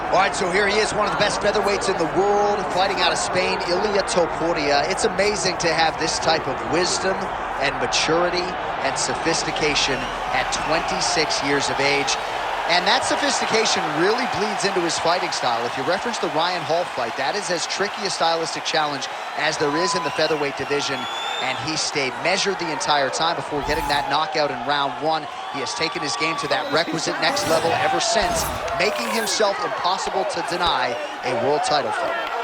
All right, so here he is, one of the best featherweights in the world, fighting out of Spain, Ilia Topuria. It's amazing to have this type of wisdom and maturity and sophistication at 26 years of age. And that sophistication really bleeds into his fighting style. If you reference the Ryan Hall fight, that is as tricky a stylistic challenge as there is in the featherweight division. And he stayed measured the entire time before getting that knockout in round one. He has taken his game to that requisite next level ever since, making himself impossible to deny a world title fight.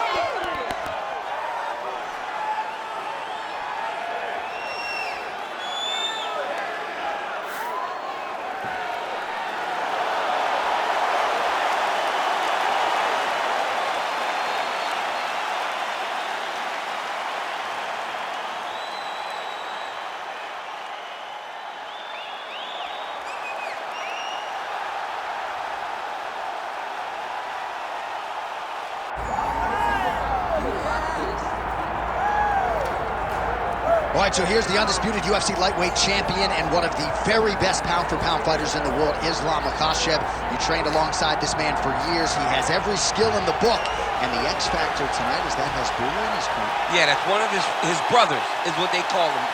All right, so here's the undisputed UFC lightweight champion and one of the very best pound-for-pound fighters in the world, Islam Makhachev. You trained alongside this man for years. He has every skill in the book. And the X factor tonight is that Hasbulla in his corner. Yeah, that's one of his brothers, is what they call him.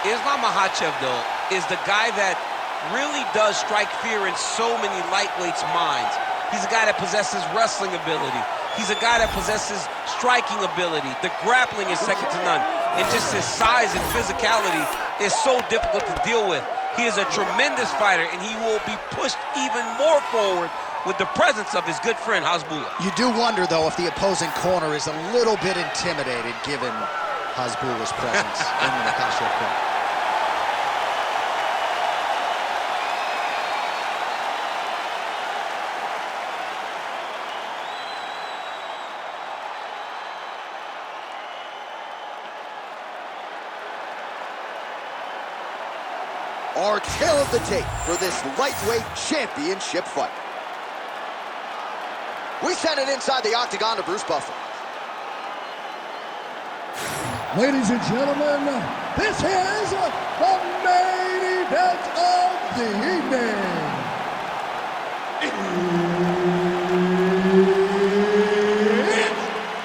Islam Makhachev, though, is the guy that really does strike fear in so many lightweights' minds. He's a guy that possesses wrestling ability. He's a guy that possesses striking ability. The grappling is second to none. And just his size and physicality is so difficult to deal with. He is a tremendous fighter, and he will be pushed even more forward with the presence of his good friend, Hasbulla. You do wonder, though, if the opposing corner is a little bit intimidated given Hasbulla's presence in the Makhachev corner. Our tale of the tape for this lightweight championship fight. We send it inside the octagon to Bruce Buffer. Ladies and gentlemen, this is the main event of the evening. It's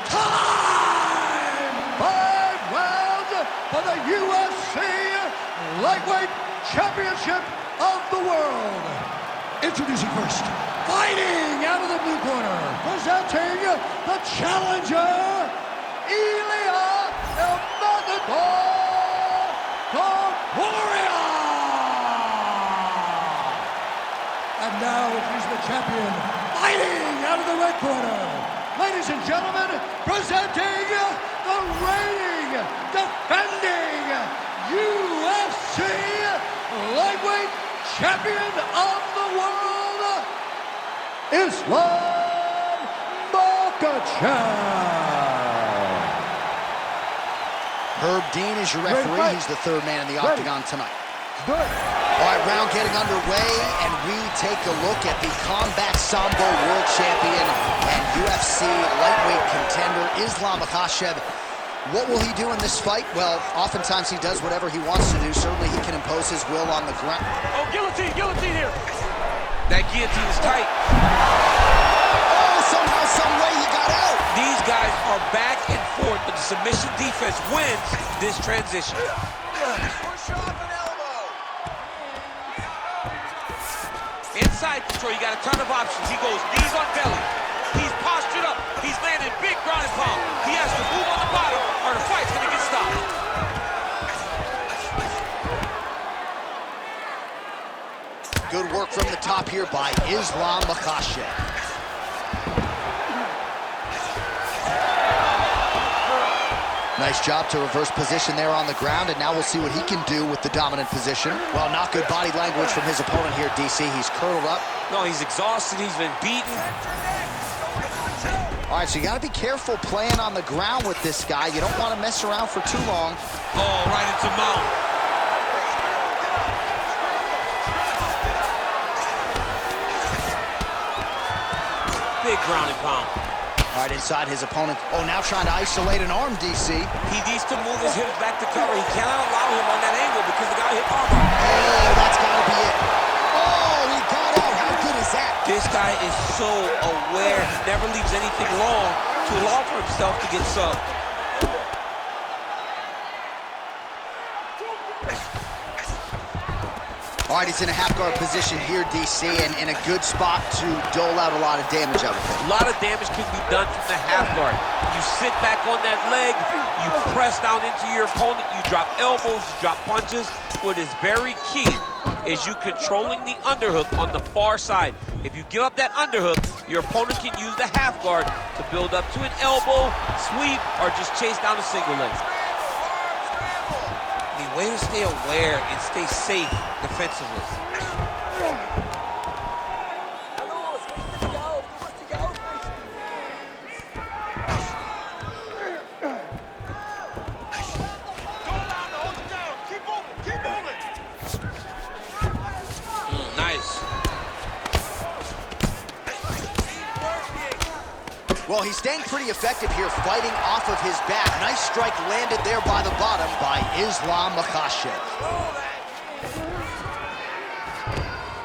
time! 5 rounds for the UFC Lightweight Championship of the world. Introducing first, fighting out of the blue corner, presenting the challenger, Ilia Topuria. And now he's the champion, fighting out of the red corner. Ladies and gentlemen, presenting the reigning, defending UFC Lightweight Champion of the world, Islam Makhachev. Herb Dean is your referee. He's the third man in the octagon tonight. All right, round getting underway, and we take a look at the Combat Sambo World Champion and UFC Lightweight contender, Islam Makhachev. What will he do in this fight? Well, oftentimes he does whatever he wants to do. Certainly he can impose his will on the ground. Oh, guillotine here. That guillotine is tight. Oh, somehow, some way he got out. These guys are back and forth, but the submission defense wins this transition. Push off an elbow. Inside control, you got a ton of options. He goes knees on belly. He's postured up. He's landing big ground and pound. He has to move on the bottom or the fight's gonna get stopped. Good work from the top here by Islam Makhachev. Nice job to reverse position there on the ground, and now we'll see what he can do with the dominant position. Well, not good body language from his opponent here, DC. He's curled up. No, he's exhausted. He's been beaten. All right, so you got to be careful playing on the ground with this guy. You don't want to mess around for too long. Oh, right into mount. Big ground and pound. All right, inside his opponent. Oh, now trying to isolate an arm, DC. He needs to move his hips back to cover. He cannot allow him on that angle because the guy hit arm. Oh, that's got to be it. Oh, he got out. How good is that? This guy is so aware where he never leaves anything long to allow for himself to get subbed. All right, he's in a half-guard position here, DC, and in a good spot to dole out a lot of damage, I would think. A lot of damage can be done from the half guard. You sit back on that leg, you press down into your opponent, you drop elbows, you drop punches. What is very key is you controlling the underhook on the far side. If you give up that underhook, your opponent can use the half guard to build up to an elbow, sweep, or just chase down a single leg. The way to stay aware and stay safe defensively. Well, he's staying pretty effective here, fighting off of his back. Nice strike landed there by the bottom by Ilia Makhachev.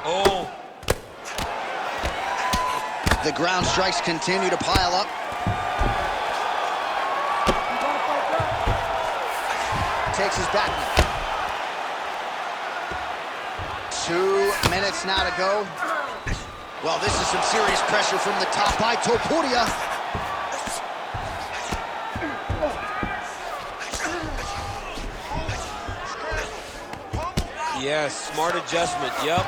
Oh. The ground strikes continue to pile up. Takes his back knee. 2 minutes now to go. Well, this is some serious pressure from the top by Topuria. Yes, smart adjustment, yep.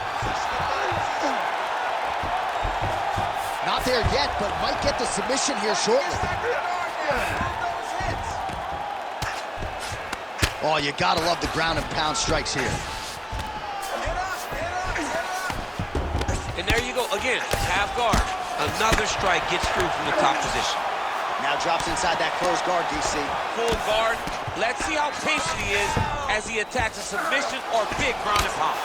Not there yet, but might get the submission here shortly. Oh, you gotta love the ground and pound strikes here. And there you go, again, half guard. Another strike gets through from the top position. Now drops inside that closed guard, DC. Full guard. Let's see how patient he is as he attacks a submission or big ground and pound.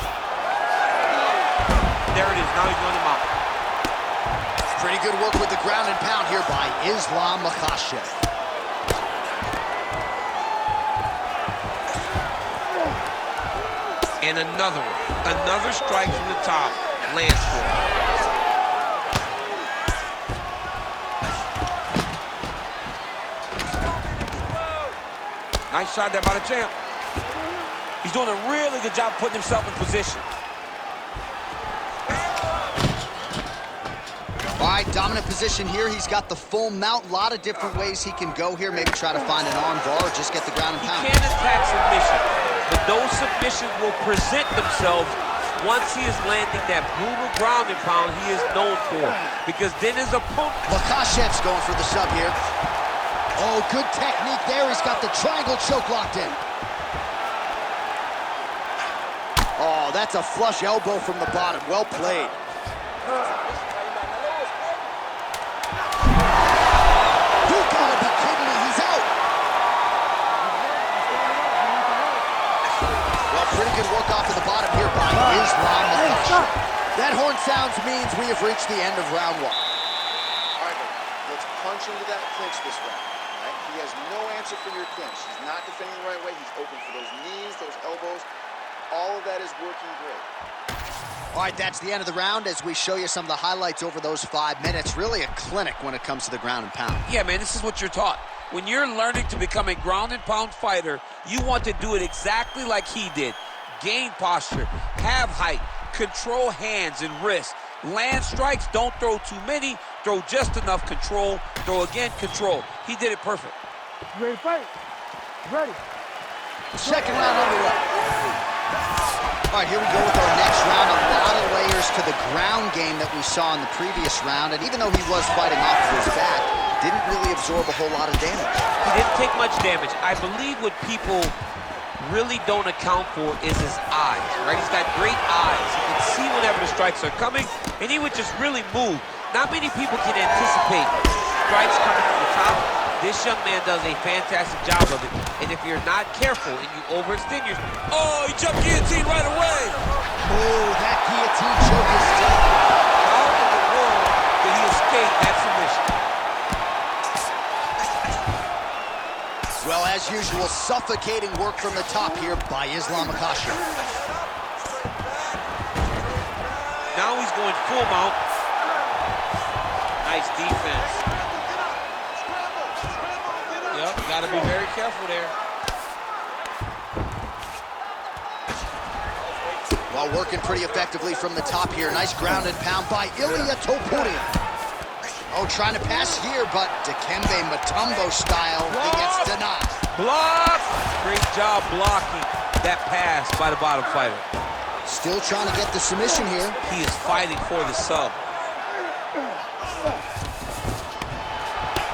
There it is, now he's running him out. Pretty good work with the ground and pound here by Ilia Makhachev. And another one. Another strike from the top lands for him. Nice shot there by the champ. He's doing a really good job putting himself in position. All right, dominant position here. He's got the full mount. A lot of different ways he can go here. Maybe try to find an arm bar or just get the ground and pound. He can attack submission, but those submissions will present themselves once he is landing that brutal ground and pound he is known for. Because then his opponent... Makhachev's going for the sub here. Oh, good technique there. He's got the triangle choke locked in. Oh, that's a flush elbow from the bottom. Well played. You gotta be kidding me. He's out. Well, pretty good work off of the bottom here by Ilia Makhachev. That horn sounds means we have reached the end of round one. All right, let's punch into that clinch this round. He has no answer for your clinch. He's not defending the right way. He's open for those knees, those elbows. All of that is working great. All right, that's the end of the round as we show you some of the highlights over those 5 minutes. Really a clinic when it comes to the ground and pound. Yeah, man, this is what you're taught. When you're learning to become a ground and pound fighter, you want to do it exactly like he did. Gain posture, have height, control hands and wrists. Land strikes, don't throw too many, throw just enough, control, throw again, control. He did it perfect. You ready to fight? Ready. Second round underway. All right, here we go with our next round. A lot of layers to the ground game that we saw in the previous round. And even though he was fighting off of his back, didn't really absorb a whole lot of damage. He didn't take much damage. I believe what people really don't account for is his eyes, right? He's got great eyes. He can see whenever the strikes are coming, and he would just really move. Not many people can anticipate strikes coming from the top. This young man does a fantastic job of it. And if you're not careful and you overextend yourself... Oh, he jumped guillotine right away! Oh, that guillotine choke is deep. How in the world did he escape that submission? Well, as usual, suffocating work from the top here by Ilia Makhachev. Now he's going full mount. Nice defense. Yep, got to be very careful there. Well, working pretty effectively from the top here. Nice ground and pound by Ilia Topuria. Oh, trying to pass here, but Dikembe Mutombo style, he gets denied. Block! Great job blocking that pass by the bottom fighter. Still trying to get the submission here. He is fighting for the sub.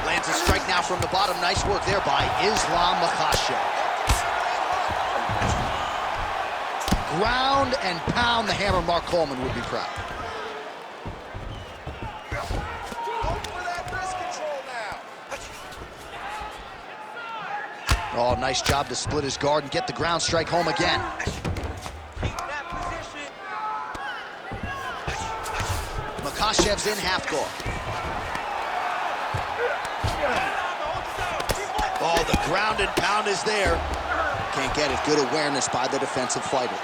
Lands a strike now from the bottom. Nice work there by Makhachev. Ground and pound, the hammer. Mark Coleman would be proud. Oh, nice job to split his guard and get the ground strike home again. Makhachev's in half guard. Oh, the ground and pound is there. Can't get it. Good awareness by the defensive fighter.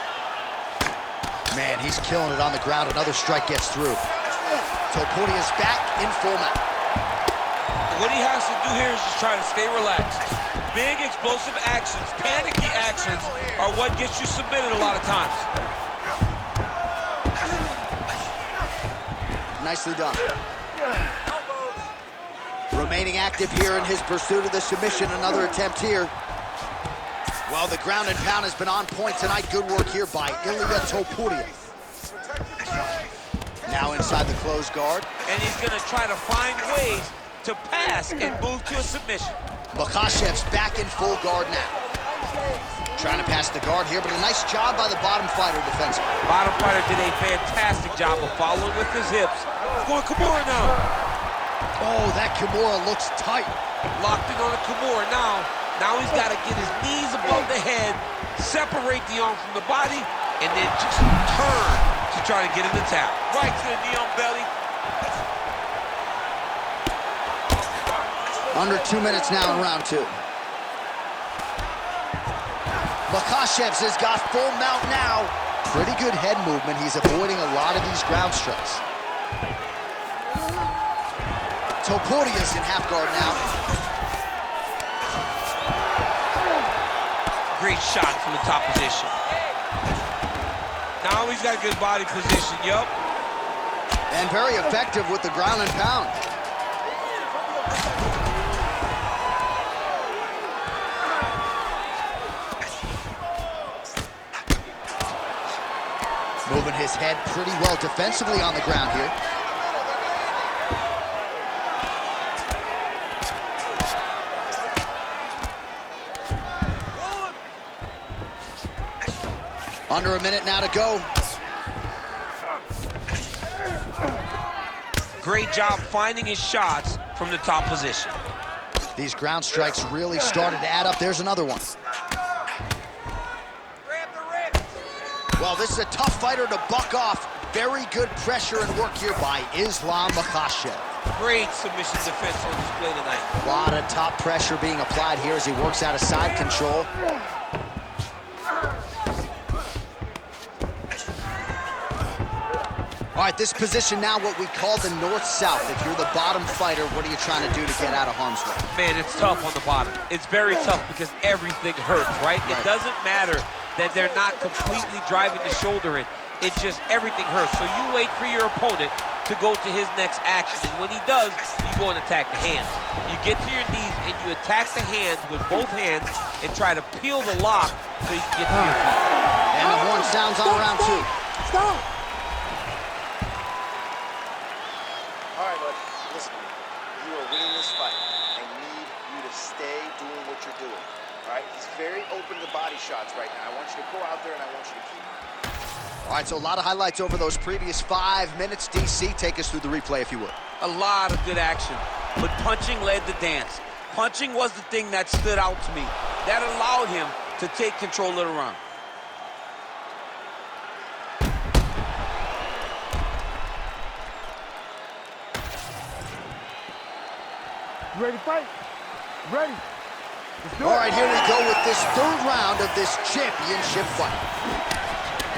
Man, he's killing it on the ground. Another strike gets through. Topuria's back in full mount. What he has to do here is just try to stay relaxed. Big explosive actions, panicky actions are what gets you submitted a lot of times. Nicely done. Remaining active here in his pursuit of the submission. Another attempt here. Well, the ground and pound has been on point tonight. Good work here by Ilia Topuria. Now inside the closed guard. And he's going to try to find ways to pass and move to a submission. Makhachev's back in full guard now. Trying to pass the guard here, but a nice job by the bottom fighter defensively. Bottom fighter did a fantastic job of following with his hips. Going Kimura now. Oh, that Kimura looks tight. Locked in on the Kimura now. Now he's got to get his knees above the head, separate the arm from the body, and then just turn to try to get in the tap. Right to the knee on belly. Under 2 minutes now in round two. Makhachev's has got full mount now. Pretty good head movement. He's avoiding a lot of these ground strikes. Topuria's in half guard now. Great shot from the top position. Now he's got good body position, yup. And very effective with the ground and pound. Moving his head pretty well defensively on the ground here. Under a minute now to go. Great job finding his shots from the top position. These ground strikes really started to add up. There's another one. Well, this is a tough fighter to buck off. Very good pressure and work here by Makhachev. Great submission defense on display tonight. A lot of top pressure being applied here as he works out of side control. All right, this position now what we call the north-south. If you're the bottom fighter, what are you trying to do to get out of harm's way? Man, it's tough on the bottom. It's very tough because everything hurts, right? It doesn't matter that they're not completely driving the shoulder in. It just, everything hurts. So you wait for your opponent to go to his next action. And when he does, you go and attack the hands. You get to your knees and you attack the hands with both hands and try to peel the lock so you can get to your feet. And the horn sounds on round two. Stop! All right, bud, listen, you are winning this fight. I need you to stay doing what you're doing. All right, he's very open to body shots right now. I want you to go out there and I want you to keep it. All right, so a lot of highlights over those previous 5 minutes. DC, take us through the replay if you would. A lot of good action, but punching led the dance. Punching was the thing that stood out to me. That allowed him to take control of the round. You ready to fight? Ready. All right, here we go with this third round of this championship fight.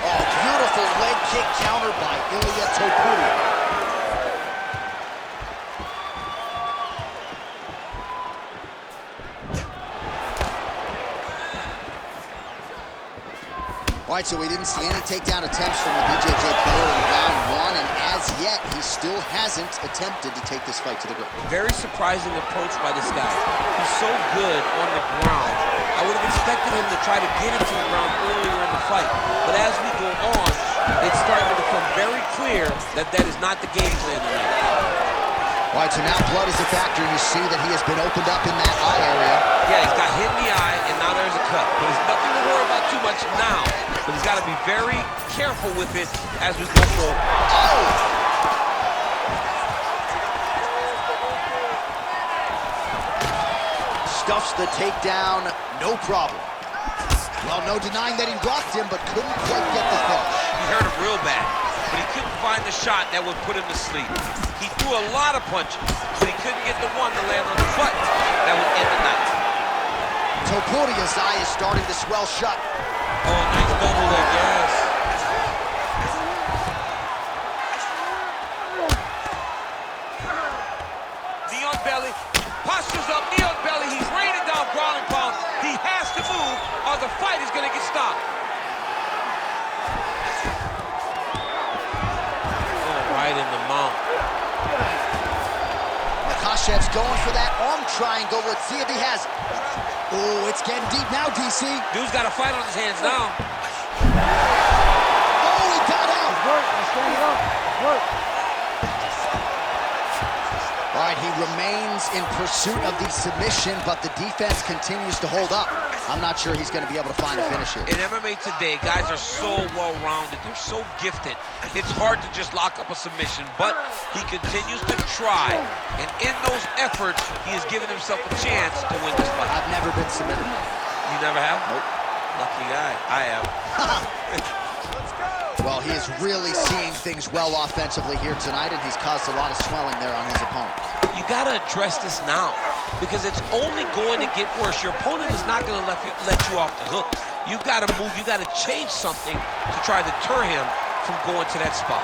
Oh, beautiful leg kick counter by Ilia Topuria. All right, so we didn't see any takedown attempts from the BJJ player in round one, and as yet, he still hasn't attempted to take this fight to the ground. Very surprising approach by this guy. He's so good on the ground. I would have expected him to try to get into the ground earlier in the fight. But as we go on, it's starting to become very clear that that is not the game plan tonight. All right, so now blood is a factor. You see that he has been opened up in that eye area. Yeah, he's got hit in the eye, and now there's a cut. But there's nothing to worry about too much now. But he's got to be very careful with it as we go forward. Oh! Stuffs the takedown, no problem. Well, no denying that he rocked him, but couldn't quite get the finish. He hurt him real bad, but he couldn't find the shot that would put him to sleep. He threw a lot of punches, but he couldn't get the one to land on the butt that would end the night. Topuria's eye is starting to swell shut. Oh, nice double leg, yes. Knee on belly, postures up, knee on belly. He's raining down ground and pound. He has to move, or the fight is going to get stopped. Oh, right in the mouth. Makhachev's going for that arm triangle. Let's see if he has it. Oh, it's getting deep now, DC. Dude's got a fight on his hands now. Oh, he got out. Work, stand it up. Work. All right, he remains in pursuit of the submission, but the defense continues to hold up. I'm not sure he's going to be able to find a finish here. In MMA today, guys are so well-rounded. They're so gifted. It's hard to just lock up a submission, but he continues to try. And in those efforts, he has given himself a chance to win this fight. I've never been submitted. You never have? Nope. Lucky guy. I have. Well, he is really seeing things well offensively here tonight, and he's caused a lot of swelling there on his opponent. You got to address this now, because it's only going to get worse. Your opponent is not going to let you off the hook. You've got to move. You've got to change something to try to deter him from going to that spot.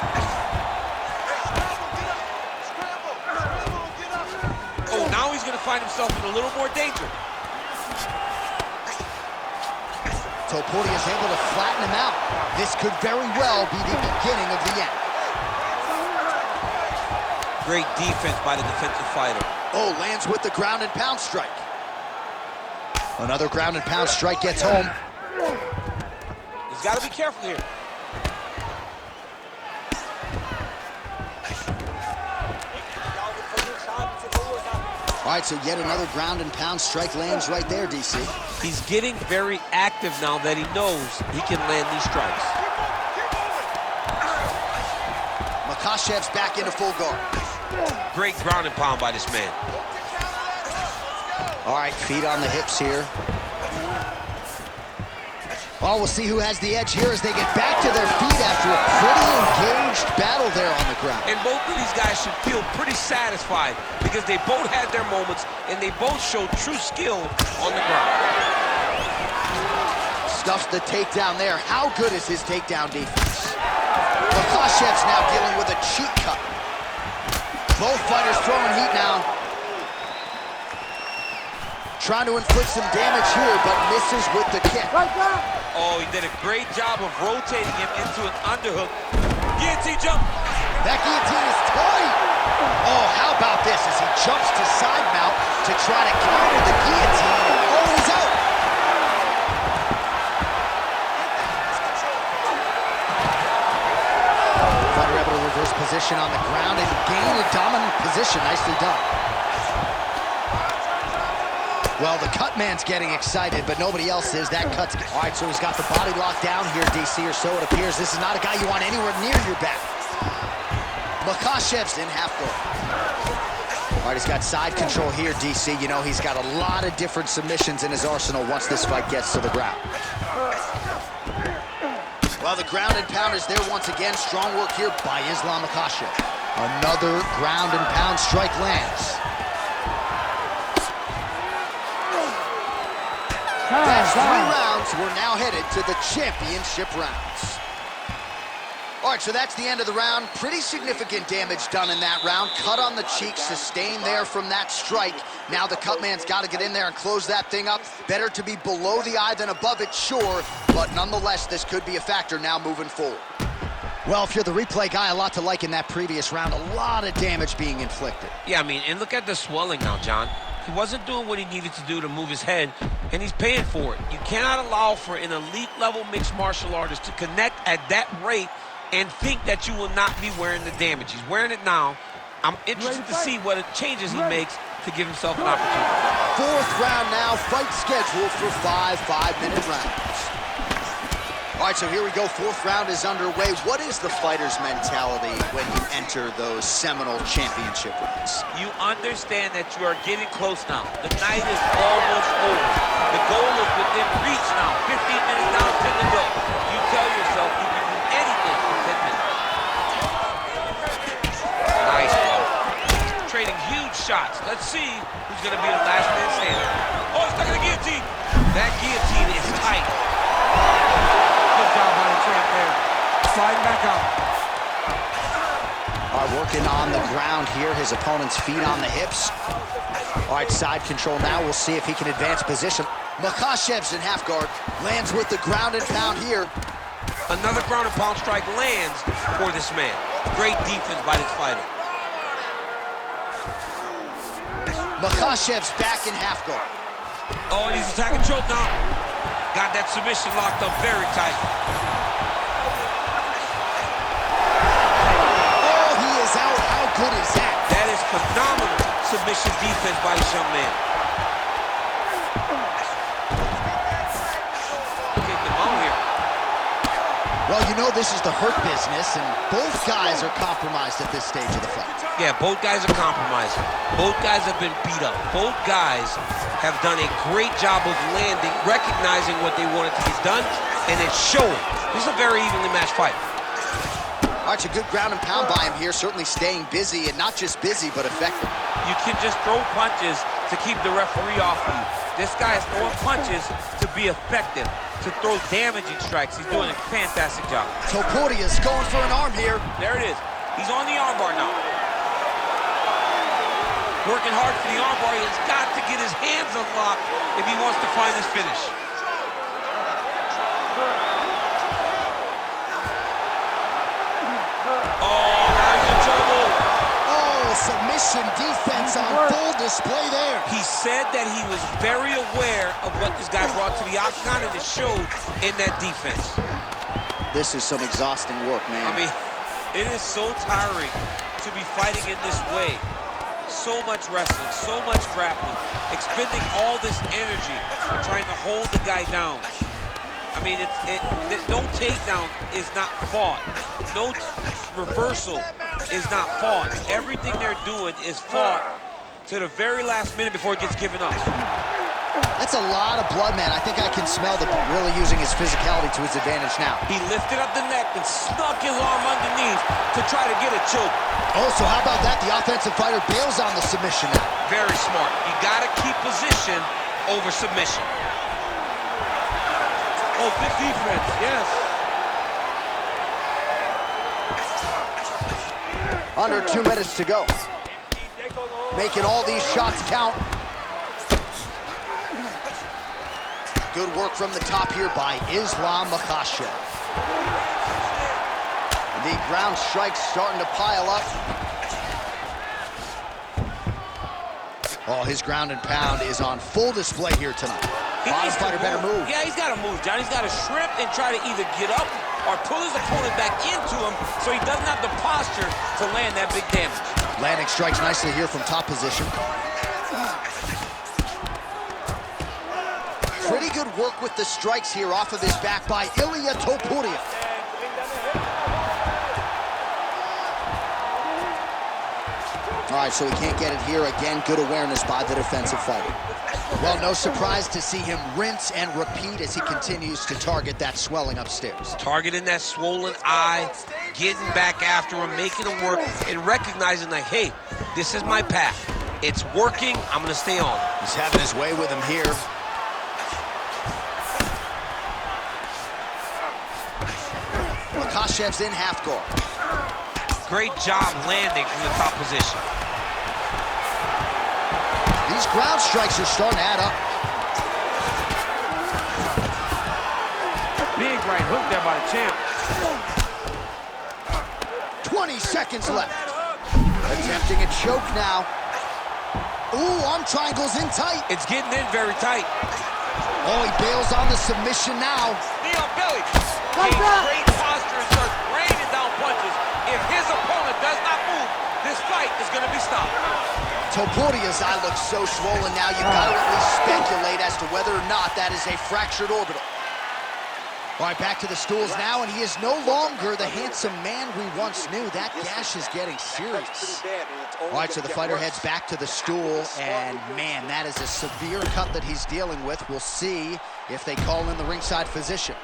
Oh, now he's going to find himself in a little more danger. Topuria is able to flatten him out. This could very well be the beginning of the end. Great defense by the defensive fighter. Oh, lands with the ground and pound strike. Another ground and pound strike gets home. He's got to be careful here. All right, so yet another ground and pound strike lands right there, DC. He's getting very active now that he knows he can land these strikes. Makhachev's back into full guard. Great ground and pound by this man. All right, feet on the hips here. Oh, we'll see who has the edge here as they get back to their feet after a pretty engaged battle there on the ground. And both of these guys should feel pretty satisfied because they both had their moments and they both showed true skill on the ground. Stuffs the takedown there. How good is his takedown defense? Makhachev's now dealing with a cheek cut. Both fighters throwing heat now. Trying to inflict some damage here, but misses with the kick. Oh, he did a great job of rotating him into an underhook. Guillotine jump. That guillotine is tight. Oh, how about this as he jumps to side mount to try to counter the guillotine. Oh, he's out. Fighter able to reverse position on the ground and gain a dominant position. Nicely done. Well, the cut man's getting excited, but nobody else is. That cut's... All right, so he's got the body locked down here, DC, or so it appears. This is not a guy you want anywhere near your back. Makhachev's in half guard. All right, he's got side control here, DC. You know, he's got a lot of different submissions in his arsenal once this fight gets to the ground. Well, the ground and pound is there once again. Strong work here by Ilia Makhachev. Another ground and pound strike lands. That's 3 rounds. We're now headed to the championship rounds. All right. right, so that's the end of the round. Pretty significant damage done in that round. Cut on the cheek, sustained there from that strike. Now the cut man's got to get in there and close that thing up. Better to be below the eye than above it, sure, but nonetheless, this could be a factor now moving forward. Well, if you're the replay guy, a lot to like in that previous round. A lot of damage being inflicted. Yeah, I mean, and look at the swelling now, John. He wasn't doing what he needed to do to move his head, and he's paying for it. You cannot allow for an elite-level mixed martial artist to connect at that rate and think that you will not be wearing the damage. He's wearing it now. I'm interested to see what changes he makes to give himself an opportunity. Fourth round now, fight scheduled for 5 5-minute rounds. All right, so here we go. Fourth round is underway. What is the fighter's mentality when you enter those seminal championship rounds? You understand that you are getting close now. The night is almost over. The goal is within reach now. 15 minutes down, 10 to go. You tell yourself you can do anything for 10 minutes. Nice, bro. Trading huge shots. Let's see who's going to be the last man standing. Oh, he's stuck in the guillotine. That guillotine is tight. Good job by the champ there. Sliding back up. All right, working on the ground here. His opponent's feet on the hips. All right, side control now. We'll see if he can advance position. Makhachev's in half guard. Lands with the ground and pound here. Another ground and pound strike lands for this man. Great defense by this fighter. Makhachev's back in half guard. Oh, and he's attacking choke now. Got that submission locked up very tight. Oh, he is out. How good is that? That is phenomenal submission defense by this young man. Get them out here. Well, you know this is the hurt business, and both guys are compromised at this stage of the fight. Yeah, both guys are compromised. Both guys have been beat up. Both guys have done a great job of landing, recognizing what they wanted to get done, and it's showing. This is a very evenly matched fight. All right, it's a good ground and pound by him here, certainly staying busy, and not just busy, but effective. You can just throw punches to keep the referee off of you. This guy is throwing punches to be effective, to throw damaging strikes. He's doing a fantastic job. Topuria's going for an arm here. There it is. He's on the armbar now. Working hard for the armbar. He's got to get his hands unlocked if he wants to find his finish. Oh, now he's in trouble. Oh, submission defense on full display there. He said that he was very aware of what this guy brought to the octagon, and it showed in that defense. This is some exhausting work, man. I mean, it is so tiring to be fighting in this way. So much wrestling, so much grappling, expending all this energy trying to hold the guy down. I mean, no takedown is not fought. No reversal is not fought. Everything they're doing is fought to the very last minute before it gets given up. That's a lot of blood, man. I think I can smell the really using his physicality to his advantage now. He lifted up the neck and snuck his arm underneath to try to get a choke. Oh, so how about that? The offensive fighter bails on the submission now. Very smart. You got to keep position over submission. Oh, good defense, yes. Under 2 minutes to go. Making all these shots count. Good work from the top here by Ilia Makhachev. The ground strikes starting to pile up. Oh, his ground and pound is on full display here tonight. Bottom fighter better move. Yeah, he's got to move, John. He's got to shrimp and try to either get up or pull his opponent back into him so he doesn't have the posture to land that big damage. Landing strikes nicely here from top position. Pretty good work with the strikes here off of his back by Ilia Topuria. All right, so he can't get it here. Again, good awareness by the defensive fighter. Well, no surprise to see him rinse and repeat as he continues to target that swelling upstairs. Targeting that swollen eye, getting baking after him, making him work, and recognizing like, hey, this is my path. It's working, I'm gonna stay on. He's having his way with him here. Makhachev's in half guard. Great job landing from the top position. These ground strikes are starting to add up. Big right hook there by the champ. 20 seconds left. Attempting a choke now. Ooh, arm triangle's in tight. It's getting in very tight. Oh, he bails on the submission now. Knee on belly. Gains great posture and starts raining down punches. If his opponent does not move, this fight is going to be stopped. Topuria's eye looks so swollen now, you've got to at least speculate as to whether or not that is a fractured orbital. All right, back to the stools now, and he is no longer the handsome man we once knew. That gash is getting serious. All right, so the fighter heads back to the stool, and man, that is a severe cut that he's dealing with. We'll see if they call in the ringside physician.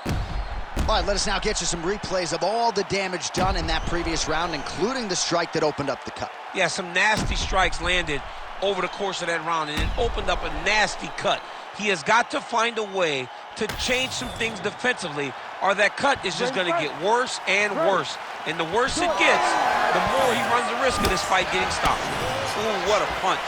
All right, let us now get you some replays of all the damage done in that previous round, including the strike that opened up the cut. Yeah, some nasty strikes landed over the course of that round, and it opened up a nasty cut. He has got to find a way to change some things defensively, or that cut is just going to get worse and worse. And the worse it gets, the more he runs the risk of this fight getting stopped. Ooh, what a punch.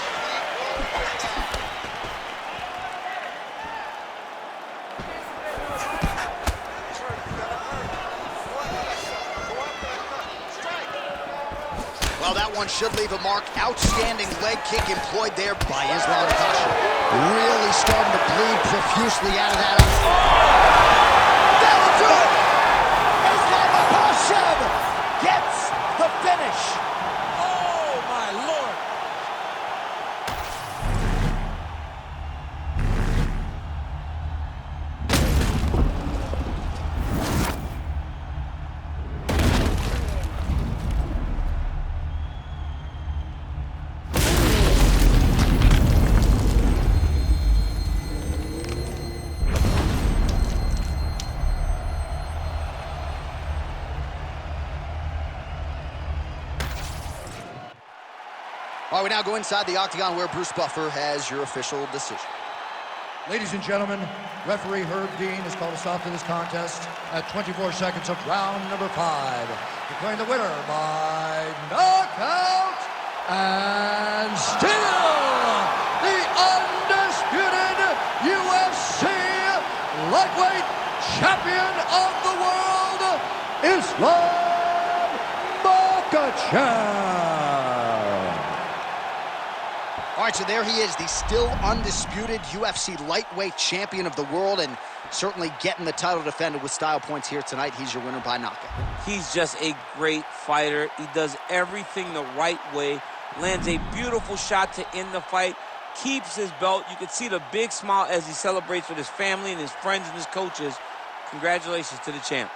Well, that one should leave a mark. Outstanding leg kick employed there by Ilia Topuria. Really starting to bleed profusely out of that. That'll do it! Ilia Makhachev gets the finish. Oh, my Lord. All right, we now go inside the octagon where Bruce Buffer has your official decision. Ladies and gentlemen, referee Herb Dean has called a stop to this contest at 24 seconds of round number 5. Declaring the winner by knockout and still the undisputed UFC lightweight champion of the world, Ilia Makhachev. All right, so there he is, the still undisputed UFC lightweight champion of the world, and certainly getting the title defended with style points here tonight. He's your winner by knockout. He's just a great fighter. He does everything the right way, lands a beautiful shot to end the fight, keeps his belt. You can see the big smile as he celebrates with his family and his friends and his coaches. Congratulations to the champ.